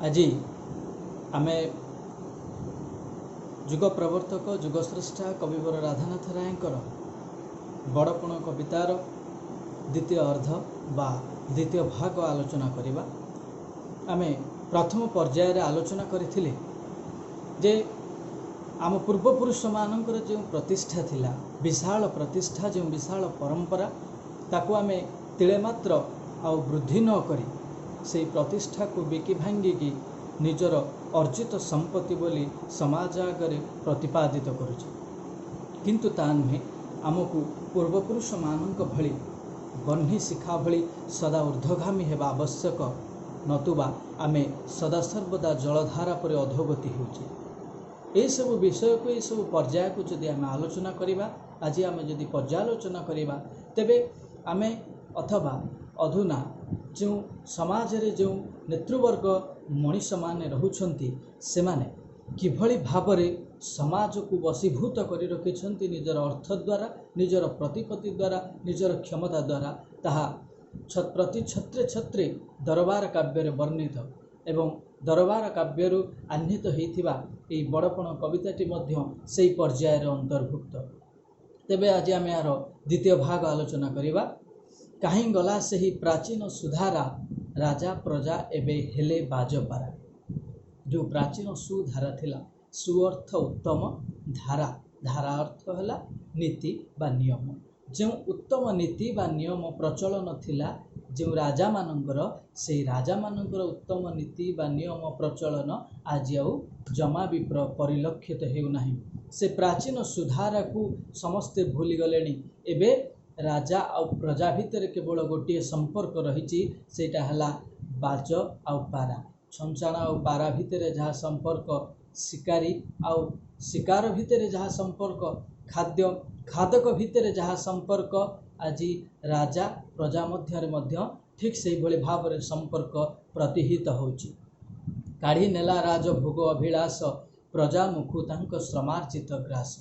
आज आमे जुग प्रवर्तक जुगश्रेष्ठा कविवर राधानाथ रायकर बड़पण कवितार द्वितीय अर्ध बा द्वितीय भाग आलोचना करिबा। आमे प्रथम पर्याय रे आलोचना करथिले जे आम पूर्वपुरुष मानकर जो प्रतिष्ठा थिला विशाल प्रतिष्ठा जो विशाल परंपरा ताकू आमे तिले मात्र आ वृद्धि न करी से प्रतिष्ठा को बिकी भांगी की निजर अर्जित संपत्ति बोली समाज आगे प्रतिपादित करुचे, किंतु ता नुहे आमको पूर्वपुरुष मानक भली बन्ही शिखा भली सदा ऊर्ध्वगामी हेबा आवश्यक, नतुबा आमे सदा सर्वदा जलधारा पर अधोगति होचे। ये सब विषय को ये सब पर्याय को जदि आमे आलोचना करिबा, आज आमे जदि पर्यालोचना करिबा तेबे आमे अथवा अधुना जो समाज रे जो नेतृवर्ग मनीष माने रहुछंती से माने किभली भाबरे समाज को वशीभूत करि रखिछंती निजर अर्थ द्वारा निजर प्रतिपत्ति द्वारा निजर क्षमता द्वारा ताहा प्रति छत्रे छत्रे दरबार काव्य रे वर्णित एवं दरबार काव्यरु आह्नित होइथिबा एई बड़पण कविताटी मध्य सेई पर्याय रे अंतर्भुक्त। तेबे आज आमे यार द्वितीय भाग आलोचना करिबा। काहीं गला सेही प्राचीन सुधारा राजा प्रजा एबे हेले बाजपारा। जो प्राचीन सुधारा थिला, सुअर्थ उत्तम, धारा धारा अर्थ हैला नीति बा नियम। जो उत्तम नीति बा नियम प्रचलन थिला जो राजा मानकर से राजा मानकर उत्तम नीति बा नियम प्रचलन आज आउ जमा भी परिलक्षित हेउ नाही। से प्राचीन सुधारा को समस्ते भूली गलेनी। एबे राजा आ प्रजा भितर केवल गोटे संपर्क रही, सेटा हला बाज आउ पारा। छंचाणा आउ पारा भितर जहाँ संपर्क, शिकारी आउ शिकार भितर जहाँ संपर्क, खाद्य खादक भितर जहाँ संपर्क, आज राजा प्रजा मध्य ठीक से भली भाव रे संपर्क प्रतिहित होची। काढ़ी नेला राजभोग अभिलाष प्रजा मुखु तांक श्रमार्जित ग्रास।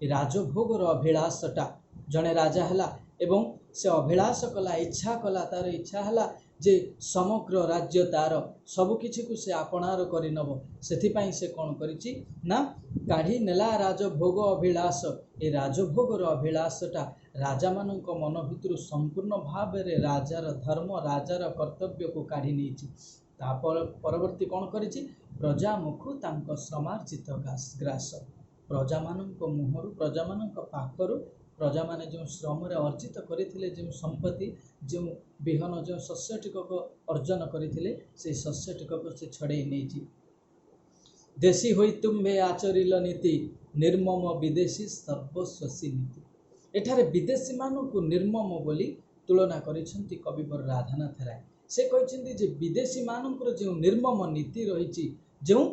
राजभोगर अभिलाषटा जड़े राजा है एवं से अभिलाष कला इच्छा कला तार इच्छा है जे समग्र राज्य तार सबकिछि को से आपणार करि नबो। सेथिपाई से कौन करिछि ना काढ़ी नेला राजभोग अभिलाष। ए राजभोगर अभिलाषटा राजा मानक मन भितर संपूर्ण भाव रे राजार धर्म राजार कर्तव्य को काढ़ी नेछि। तापर परवर्ती कौन करिछि प्रजा मुखु तांक श्रमार्जित ग्रास। प्रजा मानक मुहरु प्रजा मानक पाखरु प्रजा माने जो श्रम रे अर्जित करथिले जो संपत्ति जो बिहन जो शस्य टिकक अर्जन करथिले से शस्य टिकक से छड़े नेछि। देशी होई तुम्बे आचरिल नीति निर्मम विदेशी सर्वस्वसी नीति। एठारे विदेशी मानक निर्मम बोली तुलना करिसंती कविवर राधानाथ राय। से कहते जे विदेशी मानकर जो निर्मम नीति रही जो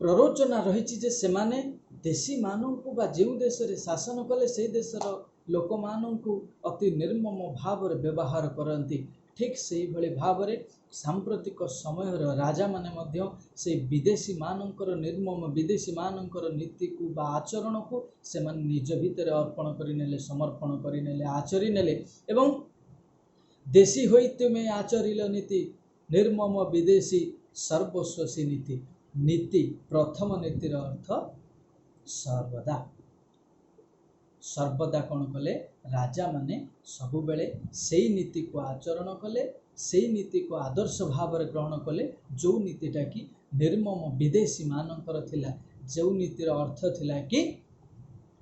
प्ररोचना रही जे सेमाने देशी मानू बा जो देश रे शासन कले से देशर लोक मानू अति निर्मम भाव रे व्यवहार करती। ठीक से भली भाव रे सांप्रतिक समय राजा माने मध्य से विदेशी मानकर निर्मम विदेशी मानकर नीति को बा आचरण को से माने निज भितर अर्पण करिनेले समर्पण करिनेले आचरी नेले। एवं देशी होई तुमे आचरिल नीति निर्मम विदेशी सर्वस्वसी नीति। नीति प्रथम नीतिर अर्थ सर्वदा। सर्वदा कौन कले राजा माने सबु बेले सेई नीति को आचरण कले सेई नीति को आदर्श भाव रे ग्रहण कले जो नीतिटा कि निर्मम विदेशी मानकर थिला। जो नीतिर अर्थ थिला कि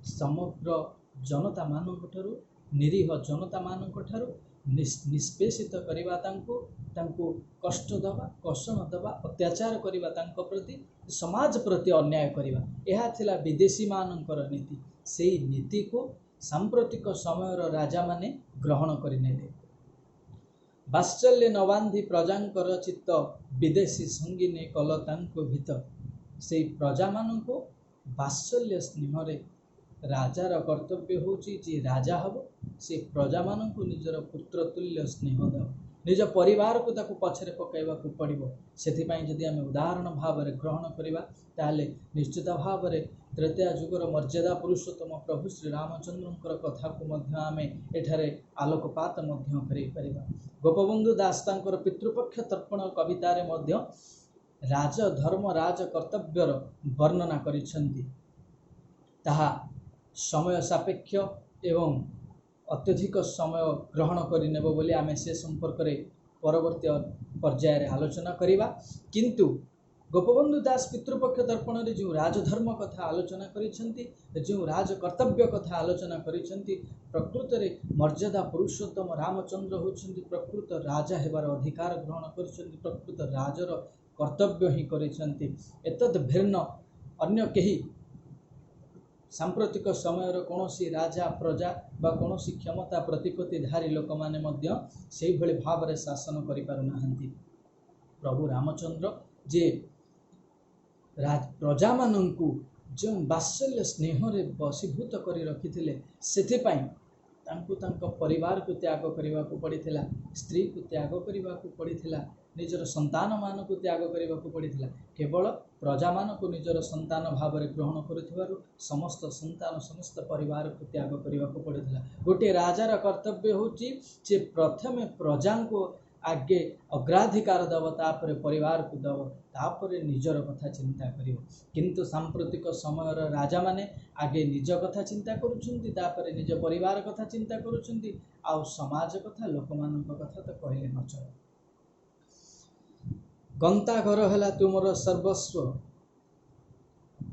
समग्र जनता मानक ठारू निरीह जनता मानक ठारू निष्पेषित करिबा तांको कष्ट दबा कषण दबा अत्याचार करिबा तांको प्रति समाज प्रति अन्याय करिबा एहा थिला विदेशी मानकर नीति। सेई नीति को सांप्रतिक समय राजा माने ग्रहण करिनेले। वात्सल्य नबांधी प्रजांकर चित्त विदेशी संगीने कल तांको भीत। सेई प्रजा मानको वात्सल्य स्नेह रे राजार कर्तव्य होची जे राजा हब से प्रजा मानक निजर पुत्र तुल्य स्नेह दब निज परिवार को ताकू पछरे पकाइबाकू पड़िबो। सेथिपाई जदि आमे उदाहरण भाव में ग्रहण करिबा ताले निश्चित भाव में त्रेतया जुगर मर्यादा पुरुषोत्तम प्रभु श्री रामचंद्रंकर कथा को मध्य आमे एठारे आलोकपात मध्य करि परिबा। गोपबंधु दास तांकर पितृपक्ष तर्पण कवितारे मध्य राजधर्म राज कर्तव्यर वर्णना करिसेंती। ताहा समय सापेक्ष एवं अत्यधिक समय ग्रहण करिनेब बोली आमे से संपर्क रे परवर्ती पर्याय आलोचना करिबा। किंतु गोपबंधु दास पितृपक्ष दर्पण रे जो राजधर्म कथा आलोचना करिसेंती, जो राज कर्तव्य कथा आलोचना करिसेंती, प्रकृत रे मर्यादा पुरुषोत्तम रामचंद्र होछंती प्रकृत राजा हेबार अधिकार ग्रहण करिसेंती, प्रकृत राजर कर्तव्य ही करिसेंती। एतद भिन्न अन्य केही सांप्रतिक समय कौन सी राजा प्रजा बा कौन सी क्षमता प्रतिपत्तिधारी लोक माने मध्य सेही भली भाव रे शासन करि पारु नाहंती। प्रभु रामचंद्र जे प्रजा मानंकु जो वात्सल्य स्नेह रे बसीभूत करि रखिथिले, सेथिपाई तांकु तांको परिवार को त्याग करिबा को पड़िथिला, स्त्री को त्याग करिबा को पड़िथिला, निजर संतान मान को त्याग करिबा को पड़िथिला। केवल प्रजा मान को निजर संतान भाव में ग्रहण करुथिबारु समस्त संतान समस्त परिवार को त्याग करिबा को पड़िथिला। गोटे राजार कर्तव्य होची जे प्रथमे प्रजा को आगे अग्राधिकार दब, तापर परिवार को दब, तापर निजर कथा चिंता करिवो। किंतु सांप्रतिक समय राजा माने आगे निज कथा चिंता करुछंती, तापर निज परिवार कथा चिंता करुछंती, आउ समाज कथा लोक मानक कथा तो कहले न चले। गंता घर है तुमर सर्वस्व,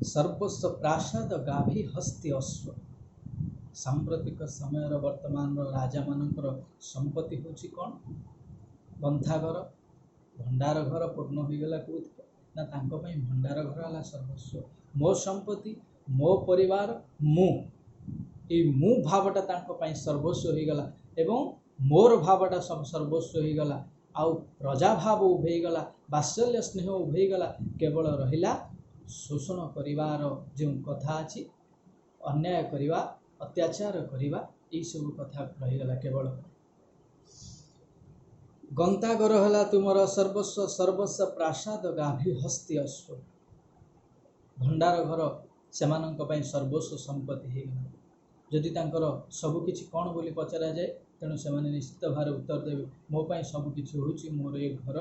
सर्वस्व प्रासाद गाभी हस्ती अश्व। सांप्रतिक समय वर्तमान राजा मानकर संपत्ति होची कौन? गंथा घर, भंडार घर पूर्ण हो गला कौथि ना तांको पई भंडार घर हला सर्वस्व। मो संपत्ति, मो परिवार, मु ए मु भावटा तांको पई सर्वस्व हो गला एवं मोर भावटा सब सर्वस्व हो गला। आउ प्रजा भाव उभे गला, वात्सल्य स्नेह उभे गला, केवल रहिला शोषण करिवार जो कथा अछि, अन्याय करिवा, अत्याचार करिवा, ए सब कथा रहि गला केवल। गंता घर हला तुमर सर्वस्व, सर्वस्व प्रासाद गाभी हस्ती अश्व। भंडार घर सेमानंक पई सर्वस्व संपत्ति हे गला। जदि तांकर सब किछि कोन बोली पचरा जाए, तेणु से निश्चित भाव उत्तर देवे मो पाई सब किछि होछि मोर ए घर,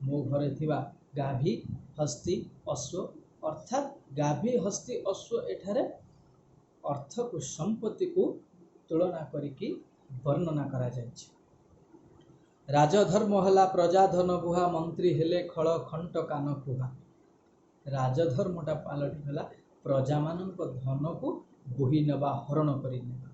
मो घरे थिबा गाभी हस्ती अश्व। अर्थात गाभी हस्ती अश्व एठारे अर्थ को संपत्ति को तुलना करिकी वर्णना करा जायछि। राजधर्म हला प्रजा धन बुहा, मंत्री हेले खळ खंट कान कुहा। राजधर्मटा पालटी हला प्रजा मानक धन को बोही नेबा, हरण करि नेबा।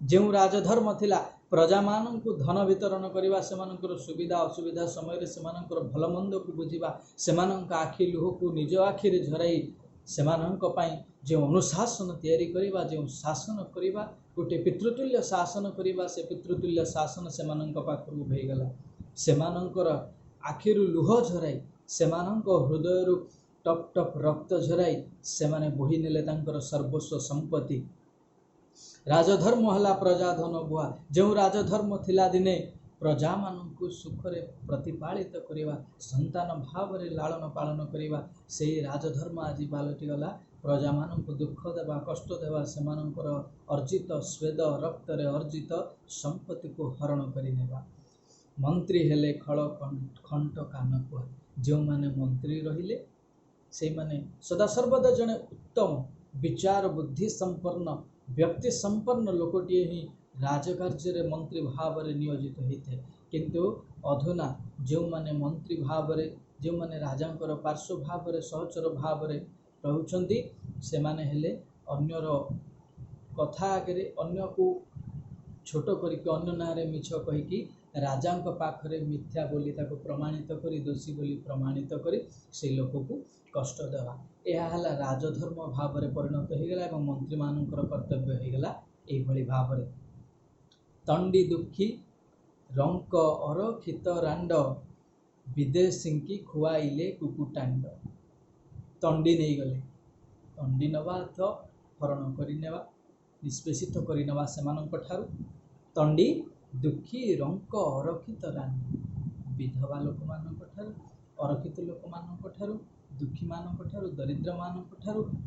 जो राजधर्म थिला प्रजा मानक धन वितरण करिबा, सेमानकर सुविधा असुविधा समय रे सेमानकर भल मंद को बुझिबा, सेमानक आखि लुह को निज आखि रे झराई सेमानक पई जो अनुशासन तैयारी करिबा, जो शासन करिबा, गोटे पितृतुल्य शासन करिबा, से पितृतुल्य शासन सेमानक पाखरु भई गला। सेमानकर आखिरु लुह झराई, सेमानक हृदयरु टप टप रक्त झराई सेमाने बोही नेले तांकर सर्वस्व संपत्ति। राजधर्म हला प्रजा धन बुआ। जो राजधर्म थिला दिने प्रजा मानकु सुखरे प्रतिपालित करिवा, संतान भाव रे लालन पालन करिवा, सेही राजधर्म आज पालटी गला प्रजा मानकु दुख देवा, कष्ट देवा, सेमानकर अर्जित स्वेद रक्त रे अर्जित संपत्ति को हरण करि नेबा। मंत्री हेले खळ खंट कान कुआ। जो माने मंत्री रहिले से माने सदा सर्वदा जने उत्तम विचार बुद्धि संपन्न व्यक्ति संपन्न लोकटिए ही राजकार्य रे मंत्री भाव रे नियोजित होते। किंतु अधुना जो माने मंत्री भाव रे, जो माने राजांकर पार्श्व भाव रे सहचर भाव रे रहउछंती, से माने हेले अन्यर कथा आगे अन्य को छोट करिक अन्य नारे मिछ कहिकी राजांक पाखरे मिथ्या बोली ताको प्रमाणित करी, दोषी बोली प्रमाणित करी से लोक को कष्ट देवा। यह हला राजधर्म भाव में परिणत हो गला एवं मंत्री मानकर कर्तव्य हो गला एही भली भाव में। तंडी दुखी रंक अरखित रांड, विदेशी की खुआइले कुकुटांड। तंडी नहीं गले, तंडी नवा अर्थ हरण करिनेवा, निष्पेषित करिनेवा सेमानंक ठारू। तंडी दुखी रंक अरखित रांड, विधवा लोक मान अरक्षित लोक मान दुखी मान दरिद्र मान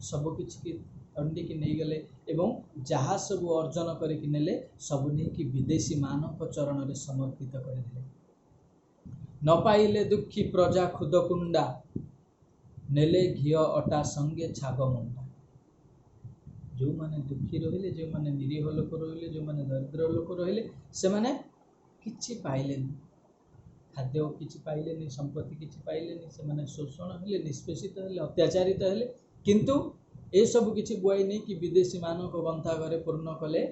सबकि अंडिकी नहीं गले एवं जहाँ सब अर्जन करके नेले सब नहीं विदेशी मान चरण में समर्पित करदे। न पाइले दुखी प्रजा खुदकुंडा नेले घी अटा संगे छाग मुंडा। जो माने दुखी रहिले जो माने निरीह लोक रहिले जो माने दरिद्र लोक रहिले से माने किछि पाइलेनी खाद्य किछि पाइलेनी संपत्ति किछि पाइलेनी से माने शोषण हेले निष्पेषित हेले अत्याचारित हेले किंतु ए सब किछि बुआई नहीं कि विदेशी मानव को बंथा घरे पूर्ण कले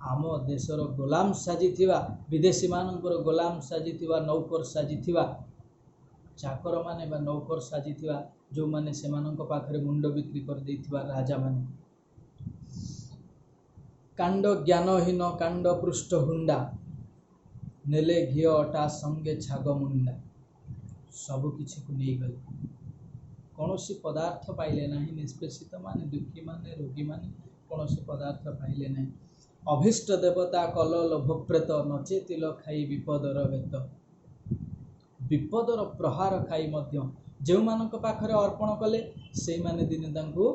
आम देशर गोलाम साजिथिबा विदेशी मानकर गोलाम साजिथिबा नौकर साजिथिबा चाकर माने बा नौकर साजिथिबा जो माने सेमानक पाखरे मुंड बिक्री कर देथिबा राजा माने कांड ज्ञानहीन कांड पृष्ठ हुंडा नेले घी अटा संगे छाग मुंडा सब किछि को नहीं गले कौन सी पदार्थ पाइले नहीं निष्पेषित माने दुखी माने रोगी माने कौन सी पदार्थ पाइले नहीं। अभीष्ट देवता कल लोभप्रेत नचेतिल खाई विपदर वेत विपदर प्रहार खाई मध्य जो मानक पाखरे अर्पण कले से माने दिने तांको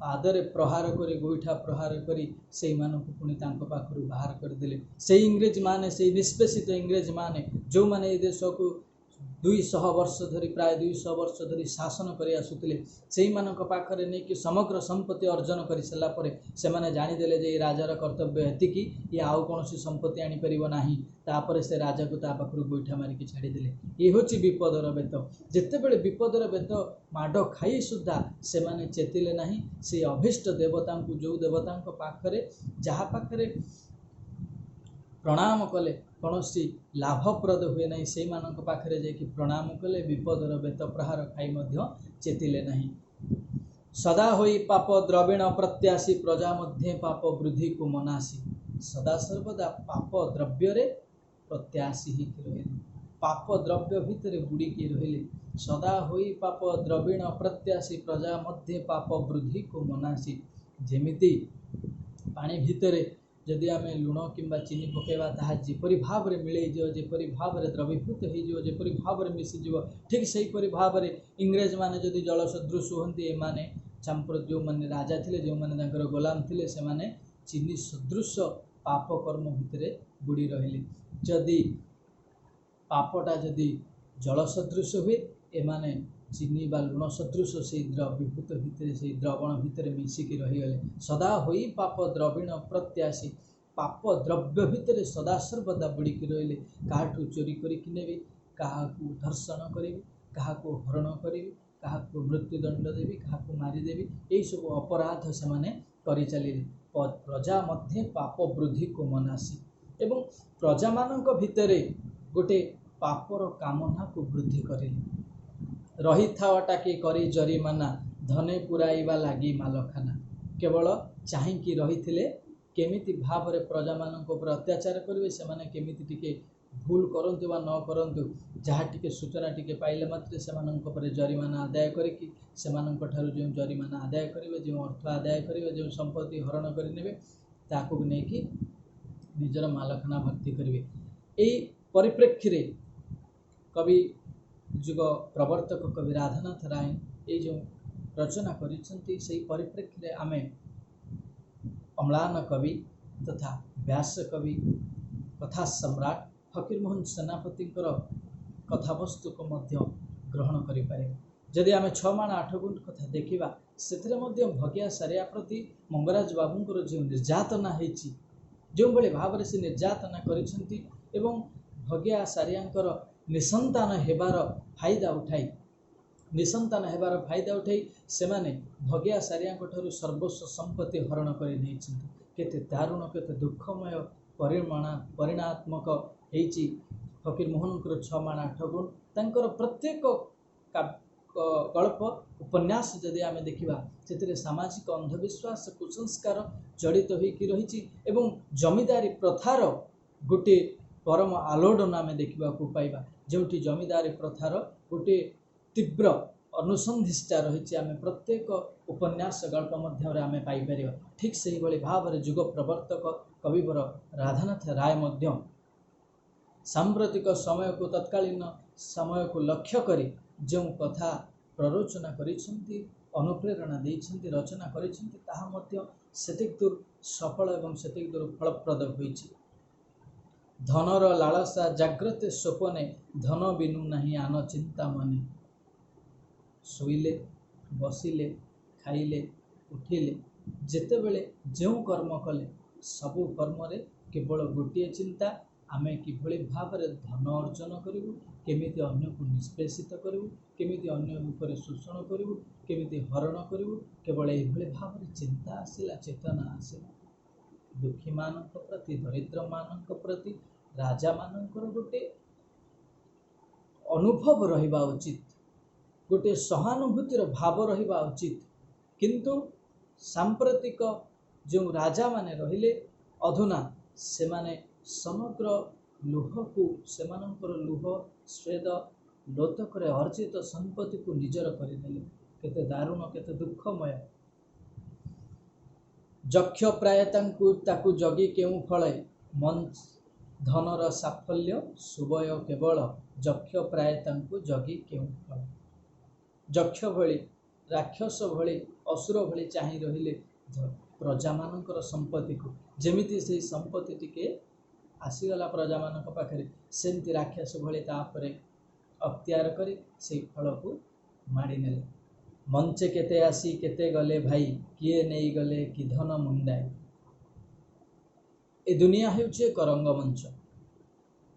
आदरे प्रहार करी गोईठा प्रहार करी से मानक पुणी तांको पाखरु बाहर कर देले। से इंग्रेज माने से निष्पेषित इंग्रेज माने जो माने ए देश को 200 वर्ष धरी प्राय 200 वर्ष धरी शासन कर आसुले से मानक पाखरे नहीं कि समग्र संपत्ति अर्जन कर सारा पर से माने जानीदेले जे राजार कर्तव्य एतिकी ये आउ कौन संपत्ति आनी परिबो नाही तापर से राजा को ता पाखरु गोईठा मारिकी छाड़ीदेले। ये होची विपदर बेत जेतेबेले विपदर बेत माड खाई सुद्धा से माने चेतिले नाही से अभीष्ट देवता को जो देवता पाखरे जहाँ पाखरे प्रणाम कले कौन लाभप्रद हुए नहीं से मानक पाखरे जाकि प्रणाम कले विपदर बेत प्रहार खाई मध्य चेतिले नहीं। सदा होई पाप द्रविण प्रत्याशी प्रजा मध्य पाप वृद्धि को मनासी सदा सर्वदा पाप द्रव्य रे प्रत्याशी ही रहिले पाप द्रव्य भितर बुड़ीकी रहिले सदा होई पाप द्रविण प्रत्याशी प्रजा मध्य पाप वृद्धि को मनासी। जेमिति पानी भितरे जदि आम लुण किंबा चीनी पकेबा ताहा जेपरि भाव में मिले जो जेपरि भाव में द्रवीभूत हो जेपरि भाव में मिसीज ठीक से भाव में इंग्रेज माने जदि जल सदृश होती एमाने चांपर जो माने राजा थिले जो माने तांकर गोलाम थिले से माने चीनी सदृश पाप कर्म भितर बुड़ी रहिले। जदि पापटा जदि जल सदृश हुए एमाने चीनी बा लुण सदृश से द्रवीभूत भितर से द्रवण भितर मिसिकी रहीगले। सदा होई पाप द्रविण प्रत्याशी पाप द्रव्य भितर सदा सर्वदा बुड़ीकी रहिले काहाठू चोरी करिकी नेबे काहाकू धर्षण करेबे काहाकू हरण करेबे काहाकू मृत्युदंड देबे काहाकू मारिदेबे यही सब अपराध से माने करि चलिले। प्रजा मध्य पाप वृद्धि को मनासी एवं प्रजा मानक भितरे गोटे पापर कामना को वृद्धि करिले। रही थावटाके करी जरिमाना धने पुराइबा लागी मालखाना केवल चाहिकी रही केमिति भाव में प्रजा मानक उपर अत्याचार करेंगे से माने केमिति टिके भूल करंतु बा न करंतु जहाँ टिके सूचना टिके पाइले मात्र से जरिमाना आदाय करिकी सेमानंक ठारू जो जरिमाना आदाय करेंगे जो अर्थ आदाय करेंगे जो संपत्ति हरण करने ताकू नहीं निजर मालखाना भर्ती करेंगे। यही परिप्रेक्षी रे कवि जुग प्रवर्तक कवि राधानाथ राय ये जो रचना करिसेंती से परिप्रेक्षी रे आमे अम्लान कवि तथा व्यास कवि कथा सम्राट फकीरमोहन सेनापति कथावस्तु को मध्य ग्रहण करें। जदि आम 6 माण 8 गुंठ कथा देखा से भगिया सारिया प्रति मंगराज बाबूंकर जो निर्यातना होती जो भाई भाव से निर्यातना करिसेंती एवं भगिया सारियांकर निसंतान हेबार फायदा उठाई निसंतान हेबार फायदा उठाई से माने भगिया सारिया सर्वस्व संपत्ति हरण कर केते दारुण केते दुखमय परिणात्मक होती फकीर मोहन 6 माण 8 गुण तांकर प्रत्येक गल्प उपन्यास जदि आम देखा से सामाजिक अंधविश्वास कुसंस्कार जड़ित होकर रही एवं जमीदारी प्रथार गोटे परम आलोड़न आम देखा पाइबा जो जमीदारी प्रथार गोटे तीव्र अनुसंधिष्टा रही आम प्रत्येक उपन्यास गल्प मध्य आम पाइपर। ठीक से भाव में जुग प्रवर्तक कविवर राधानाथ राय सांप्रतिक समय को तत्कालीन समय को लक्ष्य करी जो कथा प्ररोचना करिसेंती अनुप्रेरणा देइसेंती रचना करिसेंती ताहा मध्य सेतिक दूर सफल एवं सेतिक दूर फलप्रद होइछि। धनर लालसा जाग्रत स्वपने धन बिनु नहीं आन चिंता मने। शोइले बसिले खाइले उठिले जेतेबेले जो कर्म कले सबु कर्म रे केवल गोटे चिंता आमे किभली भावरे धन अर्जन करिवु, केमिति अन्य को निष्पेषित करिवु, केमिति अन्य ऊपर शोषण करिवु, केमिति हरण करिवु, केवल एभली भावरे चिंता आसिला, चेतना आसिला। दुखी मानक प्रति दरिद्र मानक प्रति राजा मानकर गोटे अनुभव रहिबा उचित, गोटे सहानुभूतिर भाव रहिबा उचित। किंतु सांप्रतिक जो राजा माने रहिले अधुना सेमाने समग्र लुह को सेमानंकर लुह स्वेद लोतकरे अर्जित संपत्ति को निजर करिदेले। केते दारुण केते दुखमय। जक्ष प्राय ताकू जगी केउ फळे मंच धनर साफल्य सुबय केवल जक्ष प्राय ताकू जगी केउ फळे। जक्ष भଳି राक्षस भଳି असुर भଳି चाहि रहिले प्रजा मानकर संपत्ति को, जेमिति से संपत्ति टिके आसीगला प्रजा मानक पाखरे सेमती राक्षस भଳି तापरे अख्तियार करी से फल को माड़ी नेले। मंचे केते आसी केते गले भाई किए नहीं गले कि धन मुंडाए। ए दुनिया हेउछि एक रंगमंच।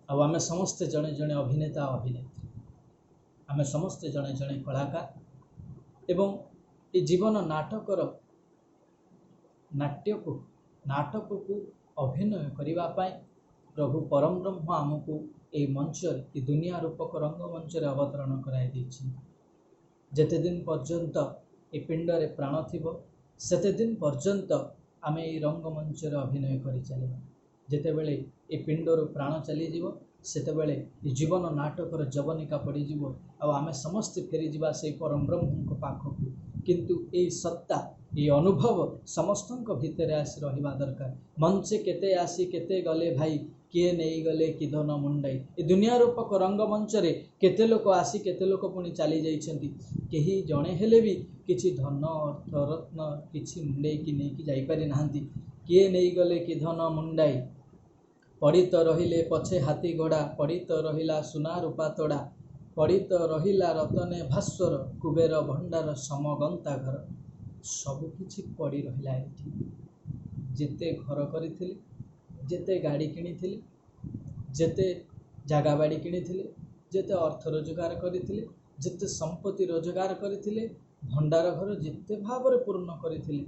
अब आमे समस्ते जणे जणे अभिनेता अभिनेत्री, आमे समस्ते जणे जणे कलाकार एवं ए जीवन नाटकर नाटक को अभिनय करिबा पाई प्रभु परम ब्रह्म आमको ए मंच ए दुनिया रूपक रंगमंच अवतरण कराई दैछि। जेते दिन पर्यंत ए पिंडरे प्राण थिबो सेते दिन पर्यंत आमे ए रंगमंच अभिनय करि चलिबा। जेतेबेले ए पिंडर प्राण चली जीवो सेतेबेले ए जीवन नाटकर जवनिका पड़ी जीवो आ आमे समस्त फेरी जीवा से परम ब्रह्म पाखकु। किंतु ए सत्ता ये अनुभव समस्तक भितर आसी रहिबा दरकार। मंचे केते आसी केते गले भाई किए नहीं गले कि धन मुंडाई। ए दुनिया रूपक रंगमंच रे केते लोक आसी केते लोक पुणी चली जाइछन्ति। केही जणे हेले भी किछि धन अर्थ रत्न किछि मुंडे कि नहीं कि जाई पारि नाहंती। किए नहीं गले कि धन मुंडाई पड़ी तो रहिले पछे हाथी घोड़ा, पड़ी तो रहिला सुना रूपा तोड़ा, पड़ी तो रहिला रतने भास्वर कुबेर भंडार समगंता घर। सबु किछि पड़ी रहिला एठी। जेते घर करिथिले, जेते गाड़ी किनिथिले, जेते जागा बाड़ी किनिथिले, जेते अर्थ रोजगार करिथिले, जेते संपत्ति रोजगार करिथिले, भंडार घर जेते भावरे पूर्ण करिथिले,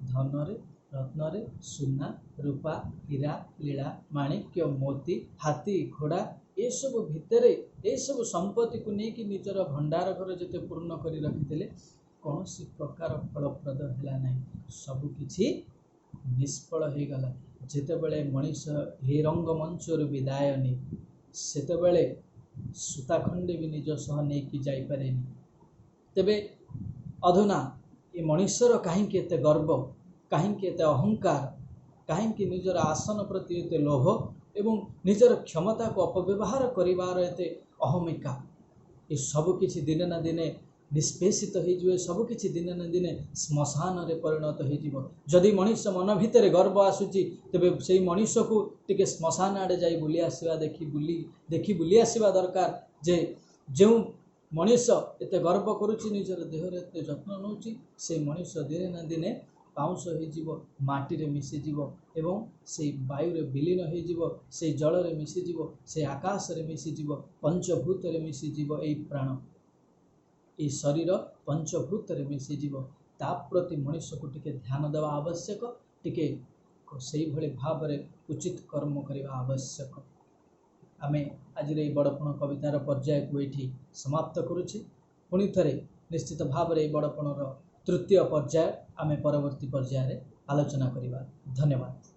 धनरे रत्नरे सुना रूपा हीरा लीला माणिक्य मोती हाथी घोड़ा ये सब भितरे ये सब संपत्ति को लेकिन निजर भंडार घर जेते पूर्ण करी रखिथिले कौन सी प्रकार फलप्रद हैला नहीं। सबकिछि निष्फल हो गला। जेतेबेले मनीष हे रंगमंचर विदाय नहीं सेतेबेले सूता खंडे भी निज सह नहीं कि जाई पारेनी। तेबे अधुना ये मनीषर काहींकि एते गर्व, काहींकि एते अहंकार, काहींकि निजर आसन प्रति एते लोभ एवं निजर क्षमता को अपव्यवहार करिवार एते अहमिका। ये सब किछि दिने ना दिने निष्पेषित हो, सब किछि दिने ना दिने श्मशान रे परिणत हो। जदि मनीष मन भितर गर्व आसुची तेबे सेई मनीष को टिके श्मशान आड़े जाई बुली आसीबा देखि बुली आसीबा दरकार। जे जो मनीष एते गर्व करुची निजर देहर एते जत्न नउची से मनीष दिने ना दिने पाउंस हो माटी रे मिसी जीवो एवं से वायु रे विलीन हो जीवो, से जल रे मिसी जीवो, से आकाश रे मिसी जीवो, पंचभूत रे मिसी जीवो। ए प्राण ए शरीर पंचभूत रे मिसी जीवो। ता प्रति मनुष्य को टिके ध्यान देवा आवश्यक, टिके सही भली भाव रे उचित कर्म करवा आवश्यक। आमे आज रे बड़पण कवितार पर्याय को एठी समाप्त करुछि। पुणी थरे निश्चित भाव रे बड़पणर तृतीय पर्याय आमे परवर्ती पर्याय रे आलोचना करिबा। धन्यवाद।